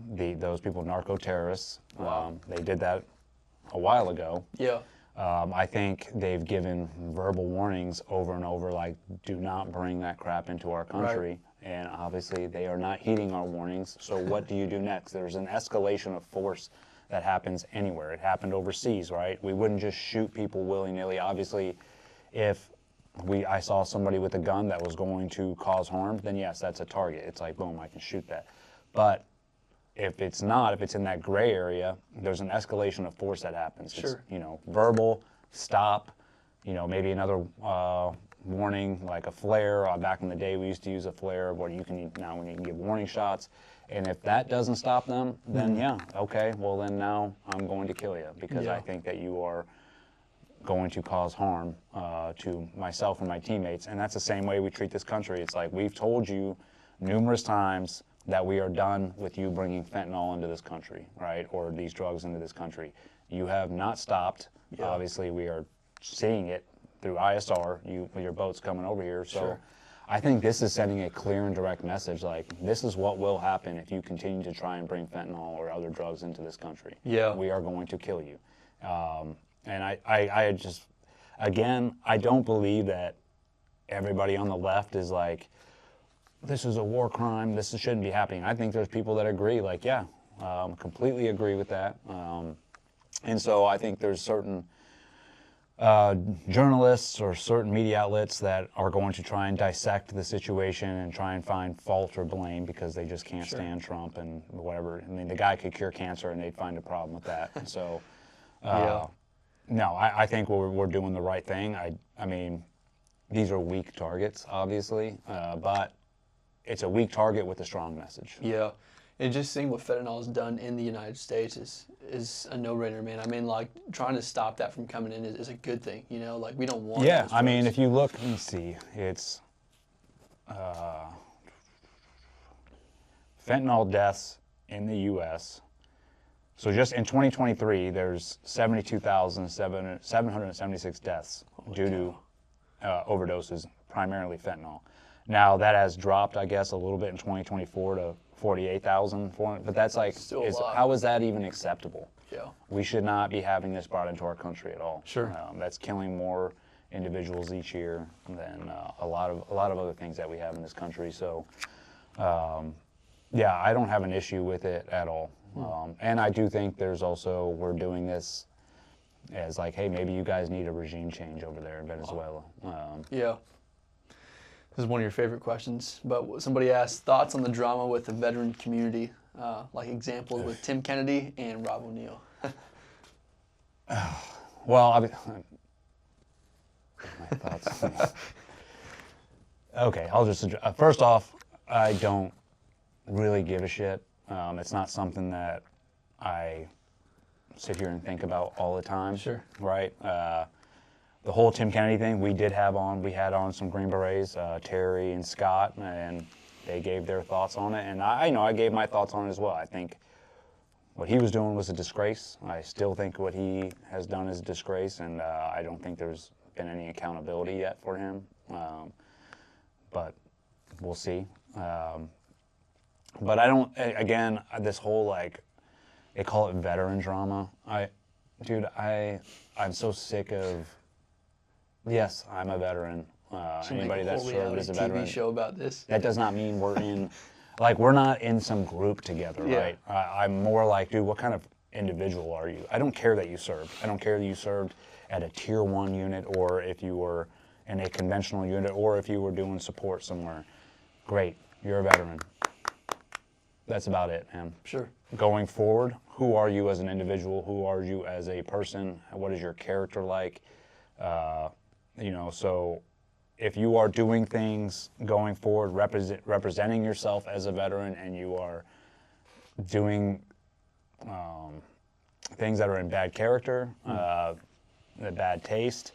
those people narco-terrorists. Wow. They did that a while ago. Yeah. I think they've given verbal warnings over and over, like, do not bring that crap into our country. Right. And obviously they are not heeding our warnings. So what do you do next? There's an escalation of force that happens anywhere. It happened overseas, right? We wouldn't just shoot people willy-nilly. Obviously, if I saw somebody with a gun that was going to cause harm, then yes, that's a target. It's like, boom, I can shoot that. But if it's not, if it's in that gray area, there's an escalation of force that happens. Sure. It's, verbal, stop, maybe another warning, like a flare. Back in the day, we used to use a flare. What you can now when you can give warning shots, and if that doesn't stop them, then yeah, okay, well then now I'm going to kill you because I think that you are going to cause harm to myself and my teammates. And that's the same way we treat this country. It's like we've told you numerous times that we are done with you bringing fentanyl into this country, right, or these drugs into this country. You have not stopped. Yeah. Obviously, we are seeing it through ISR, your boat's coming over here. So sure. I think this is sending a clear and direct message, like, this is what will happen if you continue to try and bring fentanyl or other drugs into this country. Yeah. We are going to kill you. And I just, again, I don't believe that everybody on the left is like, this is a war crime, this shouldn't be happening. I think there's people that agree, like, yeah, completely agree with that. And so I think there's certain journalists or certain media outlets that are going to try and dissect the situation and try and find fault or blame because they just can't sure. stand Trump and whatever. I mean, the guy could cure cancer and they'd find a problem with that. And so, no, I think we're doing the right thing. I mean, these are weak targets, obviously, but it's a weak target with a strong message. Yeah. And just seeing what fentanyl has done in the United States is a no-brainer, man. I mean, like, trying to stop that from coming in is a good thing, you know? Like, we don't want yeah, I mean, if you look, let me see, it's fentanyl deaths in the U.S. So just in 2023, there's 72,776 deaths due to overdoses, primarily fentanyl. Now, that has dropped, I guess, a little bit in 2024 to 48,000, but that's like, how is that even acceptable? Yeah. We should not be having this brought into our country at all. Sure. That's killing more individuals each year than a lot of other things that we have in this country. So, yeah, I don't have an issue with it at all. And I do think there's also, we're doing this as like, hey, maybe you guys need a regime change over there in Venezuela. Yeah. This is one of your favorite questions, but somebody asked thoughts on the drama with the veteran community, like examples with Tim Kennedy and Rob O'Neill. Well, I mean, my thoughts. Okay, I'll just first off, I don't really give a shit. It's not something that I sit here and think about all the time. Sure. Right. The whole Tim Kennedy thing, we had on some Green Berets, Terry and Scott, and they gave their thoughts on it. And I gave my thoughts on it as well. I think what he was doing was a disgrace. I still think what he has done is a disgrace, and I don't think there's been any accountability yet for him. But we'll see. But I don't, again, this whole, like, they call it veteran drama. I'm so sick of, yes, I'm a veteran. Anybody that served as a veteran. TV show about this. That does not mean we're in, like, we're not in some group together, right? I'm more like, dude, what kind of individual are you? I don't care that you served. I don't care that you served at a tier 1 unit or if you were in a conventional unit or if you were doing support somewhere. Great, you're a veteran. That's about it, man. Sure. Going forward, who are you as an individual? Who are you as a person? What is your character like? So if you are doing things going forward, representing yourself as a veteran, and you are doing things that are in bad character, bad taste,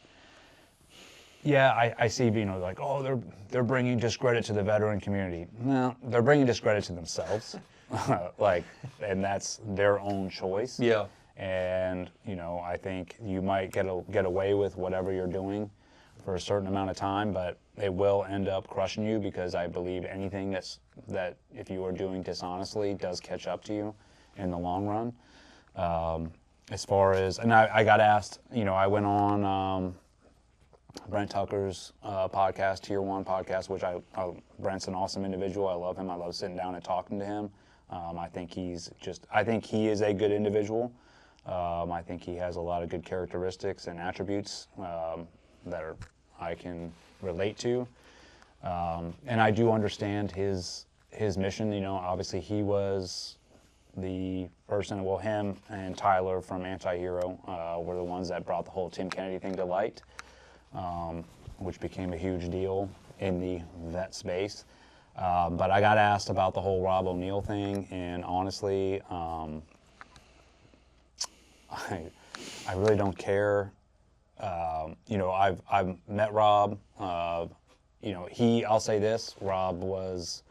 yeah, I see, like, oh, they're bringing discredit to the veteran community. No, they're bringing discredit to themselves, and that's their own choice. Yeah. And I think you might get away with whatever you're doing for a certain amount of time, but it will end up crushing you because I believe anything that if you are doing dishonestly does catch up to you in the long run. As far as, and I got asked, I went on Brent Tucker's podcast, Tier 1 podcast, which Brent's an awesome individual. I love him. I love sitting down and talking to him. I think he is a good individual. I think he has a lot of good characteristics and attributes that I can relate to. And I do understand his mission. Obviously he was the person, him and Tyler from Anti-Hero were the ones that brought the whole Tim Kennedy thing to light. which became a huge deal in the vet space. But I got asked about the whole Rob O'Neill thing, and honestly, I really don't care. I've met Rob. I'll say this: Rob was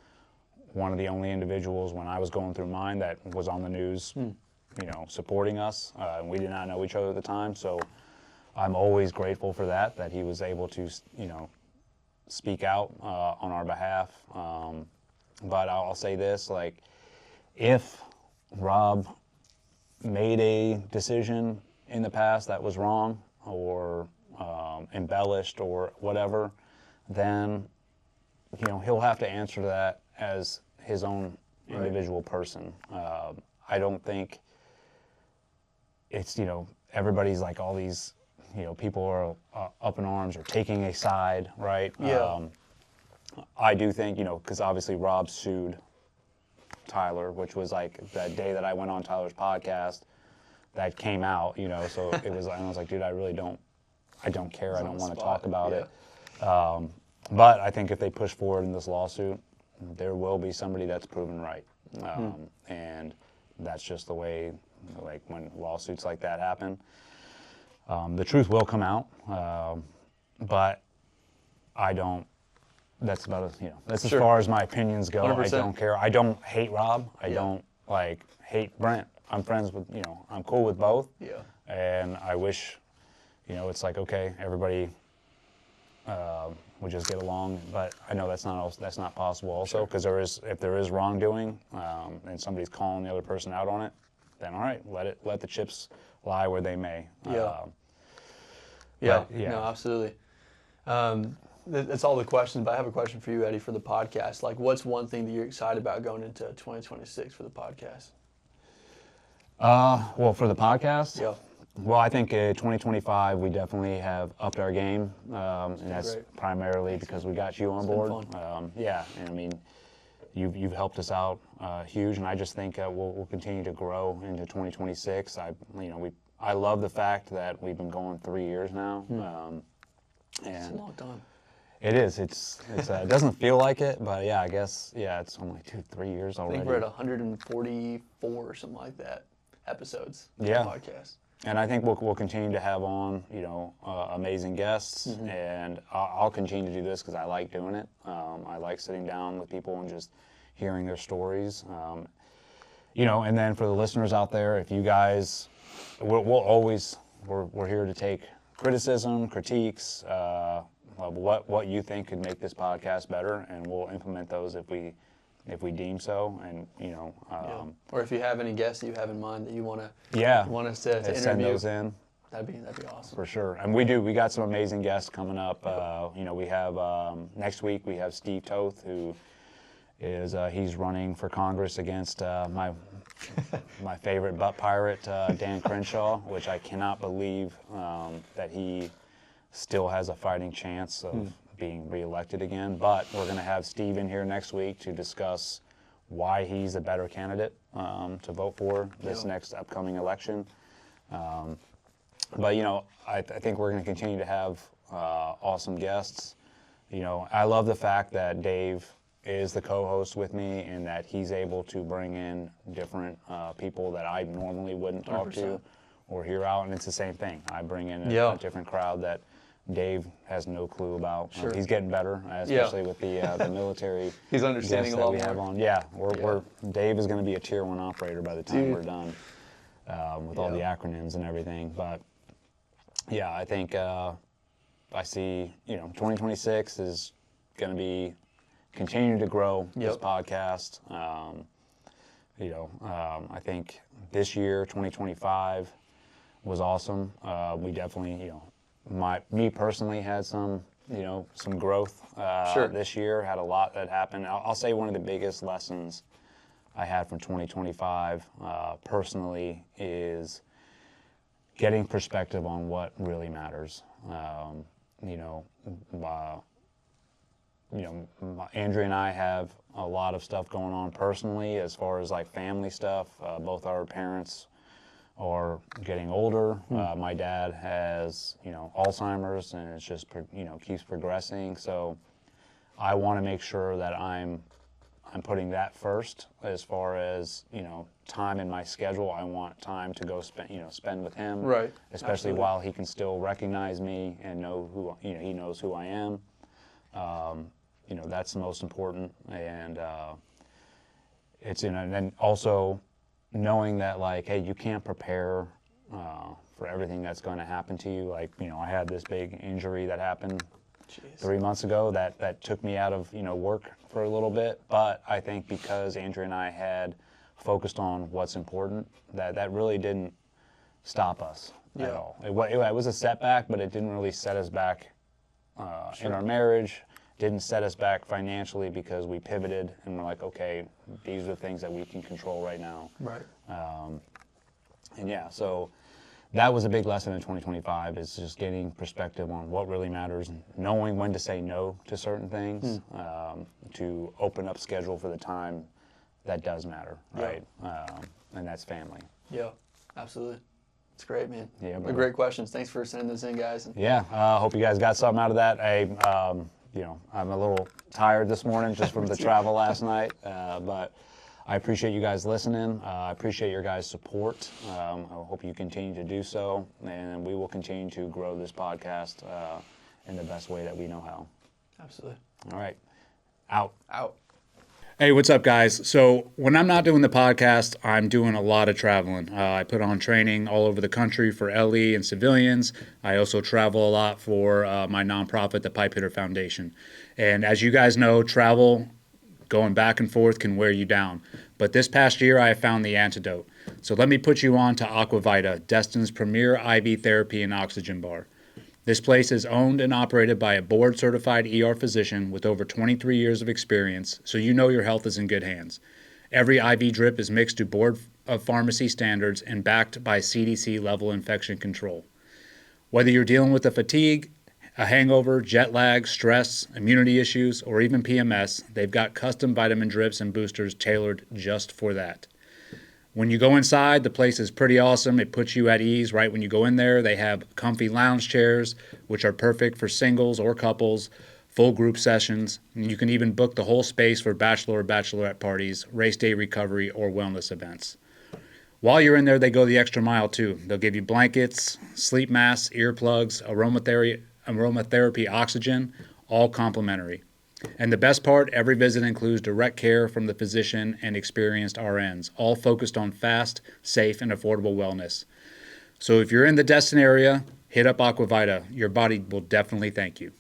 one of the only individuals when I was going through mine that was on the news, supporting us. And we did not know each other at the time, so I'm always grateful for that he was able to, speak out on our behalf. But I'll say this, like, if Rob made a decision in the past that was wrong or embellished or whatever, then, he'll have to answer that as his own individual person. I don't think it's, everybody's like all these, people are up in arms or taking a side, right? Yeah. I do think, because obviously Rob sued Tyler, which was like that day that I went on Tyler's podcast that came out, so it was, and I was like, dude, I don't care. I don't want to talk about it. But I think if they push forward in this lawsuit, there will be somebody that's proven right. And that's just the way, like, when lawsuits like that happen. The truth will come out, but I don't, that's about, that's as far as my opinions go. 100%. I don't care. I don't hate Rob. I don't, hate Brent. I'm friends with, I'm cool with both. Yeah. And I wish, it's like, okay, everybody would just get along, but I know that's not possible also, because if there is wrongdoing, and somebody's calling the other person out on it, then all right, let the chips lie where they may. No, absolutely. That's all the questions, but I have a question for you, Eddie, for the podcast. Like, what's one thing that you're excited about going into 2026 for the podcast? Well, for the podcast? Yeah. Well, I think 2025 we definitely have upped our game, and that's primarily because we got you on board. Yeah, and I mean, you've helped us out huge, and I just think we'll continue to grow into 2026. I love the fact that we've been going 3 years now, and it's a long time. It is. It doesn't feel like it, but yeah, I guess it's only 3 years already. I think we're at 144 or something like that episodes. Yeah. Podcast. And I think we'll continue to have on, amazing guests, and I'll continue to do this because I like doing it. I like sitting down with people and just hearing their stories. And then for the listeners out there, if you guys, we're here to take criticism, critiques, what you think could make this podcast better, and we'll implement those if we deem so, and or if you have any guests that you have in mind that you want us to interview, send those in. That'd be awesome. For sure. And we got some amazing guests coming up. We have next week we have Steve Toth, who is he's running for Congress against my favorite butt pirate, Dan Crenshaw, which I cannot believe that he still has a fighting chance of being reelected again. But we're going to have Steve in here next week to discuss why he's a better candidate to vote for this next upcoming election. But I think we're going to continue to have awesome guests. I love the fact that Dave is the co-host with me, and that he's able to bring in different people that I normally wouldn't talk 100%. To or hear out, and it's the same thing. I bring in a different crowd that Dave has no clue about. Sure. He's getting better, especially with the military. He's understanding a lot that we have more. on. Yeah, Dave is going to be a tier 1 operator by the time we're done with all the acronyms and everything. But yeah, I think I see 2026 is going to be continuing to grow this podcast. I think this year 2025 was awesome. We definitely me personally had some growth this year. Had a lot that happened. I'll say one of the biggest lessons I had from 2025 personally is getting perspective on what really matters. Andrea and I have a lot of stuff going on personally as far as like family stuff. Both our parents are getting older. My dad has, Alzheimer's, and it's just, keeps progressing. So I want to make sure that I'm putting that first as far as, time in my schedule. I want time to go spend with him. Right. Especially Absolutely. while he can still recognize me and know who, he knows who I am. That's the most important. And and then also knowing that, like, hey, you can't prepare for everything that's going to happen to you. Like, I had this big injury that happened 3 months ago that took me out of, work for a little bit. But I think because Andrea and I had focused on what's important, that really didn't stop us at all. It was a setback, but it didn't really set us back in our marriage. Didn't set us back financially because we pivoted and we're like, okay, these are the things that we can control right now. Right. So that was a big lesson in 2025, is just getting perspective on what really matters, and knowing when to say no to certain things, to open up schedule for the time that does matter, right? And that's family. Yeah, absolutely. It's great, man. Yeah, great questions. Thanks for sending this in, guys. Yeah, hope you guys got something out of that. I'm a little tired this morning just from the travel last night, but I appreciate you guys listening. I appreciate your guys' support. I hope you continue to do so, and we will continue to grow this podcast in the best way that we know how. Absolutely. All right. Out. Hey, what's up, guys? So when I'm not doing the podcast, I'm doing a lot of traveling. I put on training all over the country for LE and civilians. I also travel a lot for my nonprofit, the Pipe Hitter Foundation. And as you guys know, travel, going back and forth, can wear you down. But this past year, I have found the antidote. So let me put you on to Aquavita, Destin's premier IV therapy and oxygen bar. This place is owned and operated by a board-certified ER physician with over 23 years of experience, so you know your health is in good hands. Every IV drip is mixed to Board of Pharmacy standards and backed by CDC-level infection control. Whether you're dealing with a fatigue, a hangover, jet lag, stress, immunity issues, or even PMS, they've got custom vitamin drips and boosters tailored just for that. When you go inside, the place is pretty awesome. It puts you at ease right when you go in there. They have comfy lounge chairs, which are perfect for singles or couples, full group sessions. And you can even book the whole space for bachelor or bachelorette parties, race day recovery, or wellness events. While you're in there, they go the extra mile too. They'll give you blankets, sleep masks, earplugs, aromatherapy oxygen, all complimentary. And the best part, every visit includes direct care from the physician and experienced RNs, all focused on fast, safe, and affordable wellness. So if you're in the Destin area, hit up Aquavita. Your body will definitely thank you.